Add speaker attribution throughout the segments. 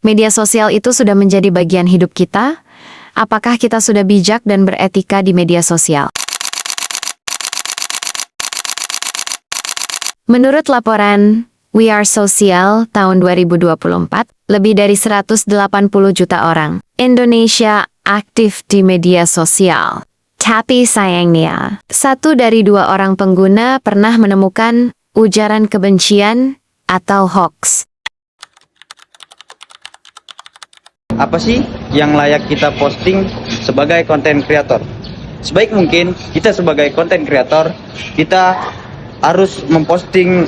Speaker 1: Media sosial itu sudah menjadi bagian hidup kita? Apakah kita sudah bijak dan beretika di media sosial? Menurut laporan We Are Social tahun 2024, lebih dari 180 juta orang Indonesia aktif di media sosial. Tapi sayangnya, 1 dari 2 orang pengguna pernah menemukan ujaran kebencian atau hoax.
Speaker 2: Apa sih yang layak kita posting sebagai konten kreator? Sebaik mungkin kita sebagai konten kreator, kita harus memposting,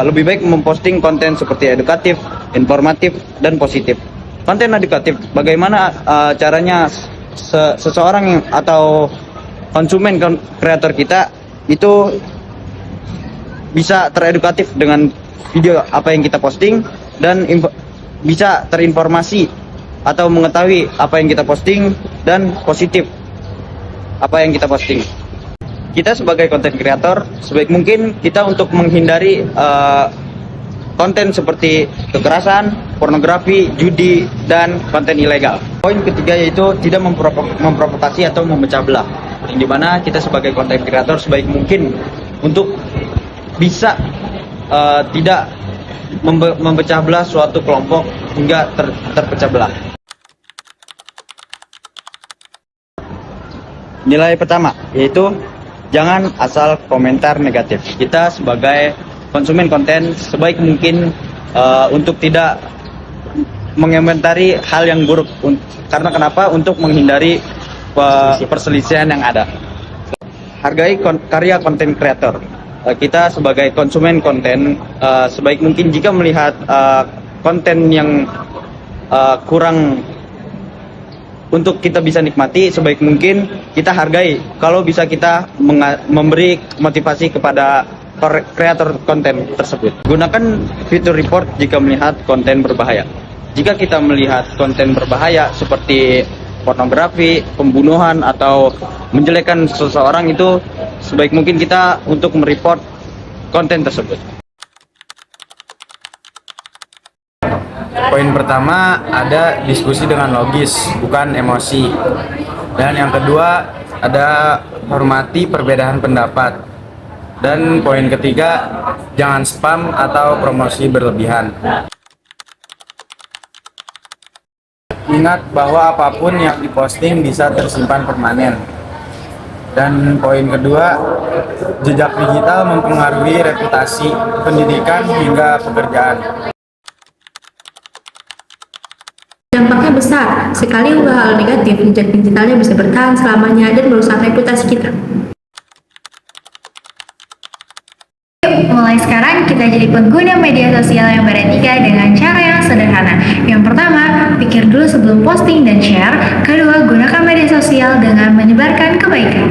Speaker 2: lebih baik memposting konten seperti edukatif, informatif, dan positif. Konten edukatif, bagaimana caranya seseorang atau konsumen kreator kita itu bisa teredukatif dengan video apa yang kita posting, dan bisa terinformasi atau mengetahui apa yang kita posting, dan positif apa yang kita posting. Kita sebagai konten kreator, sebaik mungkin kita untuk menghindari konten seperti kekerasan, pornografi, judi, dan konten ilegal. Poin ketiga yaitu tidak memprovokasi atau memecah belah, yang dimana kita sebagai konten kreator sebaik mungkin untuk bisa tidak memecah belah suatu kelompok hingga terpecah belah. Nilai pertama yaitu jangan asal komentar negatif. Kita sebagai konsumen konten sebaik mungkin untuk tidak mengomentari hal yang buruk. Karena kenapa? Untuk menghindari perselisihan yang ada. Hargai karya konten kreator. Kita sebagai konsumen konten sebaik mungkin jika melihat konten yang kurang untuk kita bisa nikmati, sebaik mungkin kita hargai. Kalau bisa kita memberi motivasi kepada kreator konten tersebut. Gunakan fitur report jika melihat konten berbahaya. Jika kita melihat konten berbahaya seperti pornografi, pembunuhan, atau menjelekkan seseorang, itu sebaik mungkin kita untuk mereport konten tersebut.
Speaker 3: Poin pertama, ada diskusi dengan logis, bukan emosi. Dan yang kedua, ada hormati perbedaan pendapat. Dan poin ketiga, jangan spam atau promosi berlebihan. Ingat bahwa apapun yang diposting bisa tersimpan permanen. Dan poin kedua, jejak digital mempengaruhi reputasi, pendidikan, hingga pekerjaan.
Speaker 4: Dampaknya besar, sekali unggah hal negatif, jejak digitalnya bisa bertahan selamanya dan merusak reputasi kita.
Speaker 5: Yuk, mulai sekarang kita jadi pengguna media sosial yang beretika dengan cara yang sederhana. Yang pertama, pikir dulu sebelum posting dan share. Kedua, gunakan media sosial dengan menyebarkan kebaikan.